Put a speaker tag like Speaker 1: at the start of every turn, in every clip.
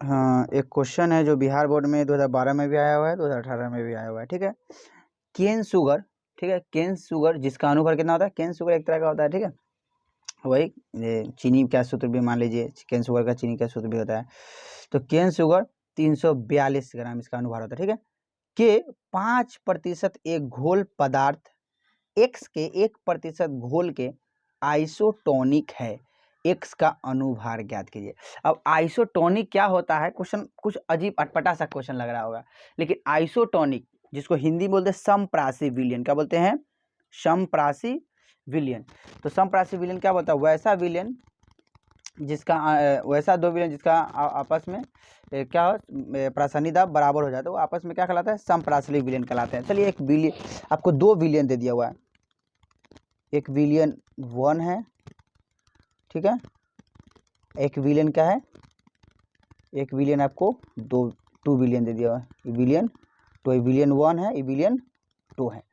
Speaker 1: हाँ, एक क्वेश्चन है जो बिहार बोर्ड में 2012 में भी आया हुआ है, 2018 में भी आया हुआ है। ठीक है, केन शुगर, ठीक है, केन शुगर जिसका अनुभार कितना होता है, केन शुगर एक तरह का होता है। ठीक है, वही ये चीनी का सूत्र भी मान लीजिए, केन शुगर का चीनी का सूत्र भी होता है। तो केन शुगर 342 ग्राम इसका अनुभार होता है। ठीक है, के 5% एक घोल पदार्थ एक्स के 1% घोल के आइसोटोनिक है, एक्स का अनुभार ज्ञात कीजिए। अब आइसोटोनिक क्या होता है, क्वेश्चन कुछ अजीब अटपटा सा क्वेश्चन लग रहा होगा, लेकिन आइसोटोनिक जिसको हिंदी बोलते हैं समप्रासी विलयन, क्या बोलते हैं, समप्रासी विलयन। तो समप्रासी विलयन क्या बोलता है, वैसा विलयन जिसका वैसा दो विलयन जिसका आपस में क्या हो, प्रासंगिक दाब बराबर हो जाता है, वो आपस में क्या कहलाता है, समप्रासलिक विलयन कहलाते हैं। चलिए एक विलयन, आपको दो विलयन दे दिया हुआ है, एक विलियन 1 है, ठीक है, एक विलियन क्या है, एक विलियन आपको 2 विलियन दे दिया हुआ है, ये विलियन तो ये विलियन 1 है, ये विलियन 2 है।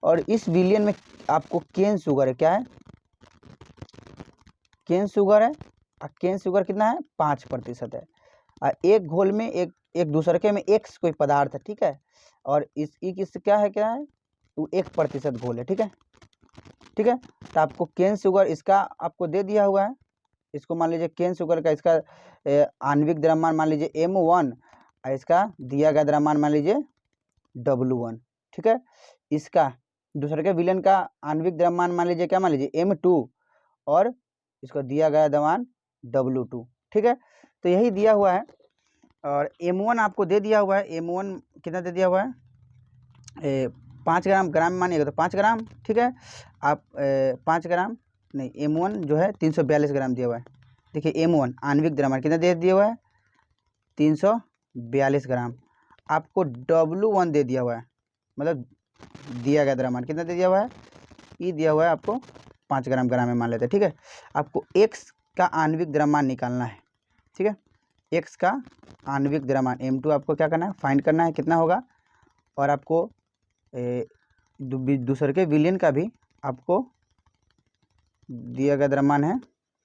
Speaker 1: और इस विलियन में आपको केन शुगर है, क्या है, केन शुगर है, और केन शुगर कितना है, 5% है। और एक घोल में एक दूसरे में एक्स कोई पदार्थ है, ठीक है, और इस क्या है वो 1% घोल है। ठीक है, ठीक है, तो आपको केन शुगर इसका आपको दे दिया हुआ है, इसको मान लीजिए केन शुगर का इसका आणविक द्रव्यमान मान लीजिए M1 और इसका दिया गया द्रव्यमान मान लीजिए W1। ठीक है, इसका दूसरे के विलयन का आणविक द्रव्यमान मान लीजिए क्या, मान लीजिए M2 और इसको दिया गया द्रव्यमान W2। ठीक है, तो यही दिया हुआ है, और M1 आपको दे दिया हुआ है, M1 कितना दे दिया हुआ है, 5 ग्राम मानिएगा तो 5 ग्राम। ठीक है, आप 5 ग्राम नहीं, M1 जो है 342 ग्राम दिया हुआ है। देखिए M1 आणविक द्रव्यमान कितना दे दिया हुआ है, 342 ग्राम। आपको W1 दे दिया हुआ है, मतलब दिया गया द्रव्यमान कितना दे दिया हुआ है, ये दिया हुआ है आपको 5 ग्राम में मान लेते हैं। ठीक है, आपको X का आणविक द्रव्यमान निकालना है। ठीक है, X का आणविक द्रव्यमान M2 आपको क्या करना है, फाइंड करना है कितना होगा, और आपको दूसरे के विलयन का भी आपको दिया गया द्रव्यमान है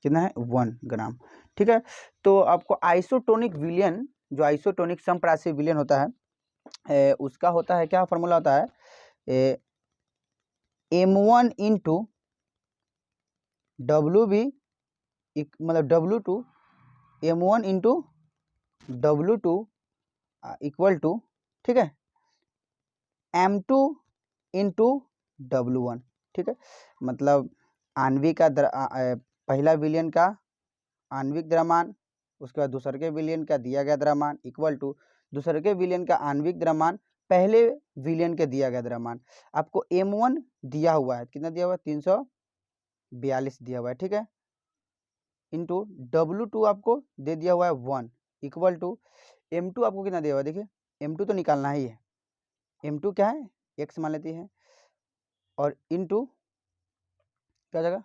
Speaker 1: कितना है, 1 ग्राम। ठीक है, तो आपको आइसोटोनिक विलयन, जो आइसोटोनिक समप्रासी विलयन होता है उसका होता है क्या, फॉर्मूला होता है M1 इंटू WB मतलब W2, M1 into W2 equal to, ठीक है, M2 इंटू W1। ठीक है, मतलब आणविक का पहला विलयन का आणविक द्रव्यमान, उसके बाद दूसरे के विलयन का दिया गया द्रव्यमान इक्वल टू दूसरे के विलयन का आणविक द्रव्यमान पहले विलयन के दिया गया द्रव्यमान। आपको M1 दिया हुआ है, कितना दिया हुआ है, 342 दिया हुआ है। ठीक है, इंटू W2 आपको दे दिया हुआ है 1 इक्वल टू M2 आपको कितना दिया हुआ है, देखिए M2 तो निकालना ही है, M2 क्या है, x मान लेती है, और इंटू क्या जगह,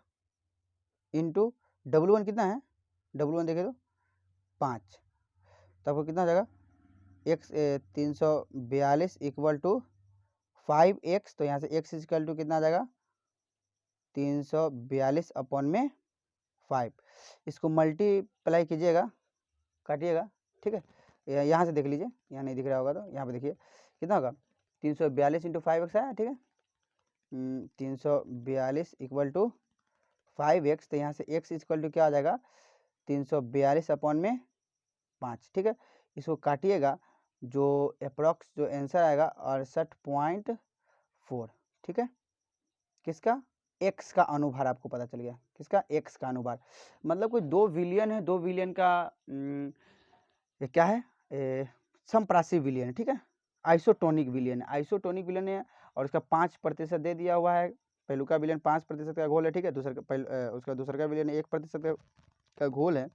Speaker 1: इंटू W1 कितना है, W1 देखे तो 5, तो आपको कितना जगह, x 342 इक्वल टू 5x, तो यहाँ से x इक्वल टू कितना आ जाएगा, 342 अपॉन में 5, इसको मल्टीप्लाई कीजिएगा, काटिएगा। ठीक है, यहाँ से देख लीजिए, यहाँ नहीं दिख रहा होगा तो यहाँ पे देखिए कितना होगा, 342 इंटू 5x आया। ठीक है, 342 इक्वल टू 5x, तो यहाँ से x इक्वल टू क्या आ जाएगा, 342 अपॉन में 5। ठीक है, इसको काटिएगा, जो अप्रॉक्स जो आंसर आएगा 68.4। ठीक है, किसका, x का अनुभार आपको पता चल गया, किसका, x का अनुभार, मतलब कोई दो विलियन है, दो विलियन का ये क्या है, समप्रासी विलियन है। ठीक है, आइसोटोनिक विलियन है, आइसोटोनिक विलियन है, और उसका 5% दे दिया हुआ है, पहलू का विलियन 5% का घोल है। ठीक है, उसका दूसरे का विलियन 1% का घोल है,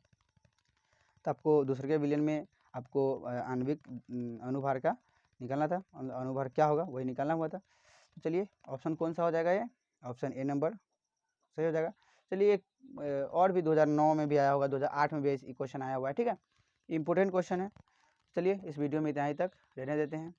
Speaker 1: तो आपको दूसरे के विलियन में आपको आणविक अनुभार का निकालना था, अनुभार क्या होगा वही निकालना हुआ था। तो चलिए ऑप्शन कौन सा हो जाएगा, ये ऑप्शन ए नंबर सही हो जाएगा। चलिए एक और भी 2009 में भी आया होगा, 2008 में भी क्वेश्चन आया हुआ है। ठीक है, इंपॉर्टेंट क्वेश्चन है। चलिए इस वीडियो में इतना ही तक रहने देते हैं।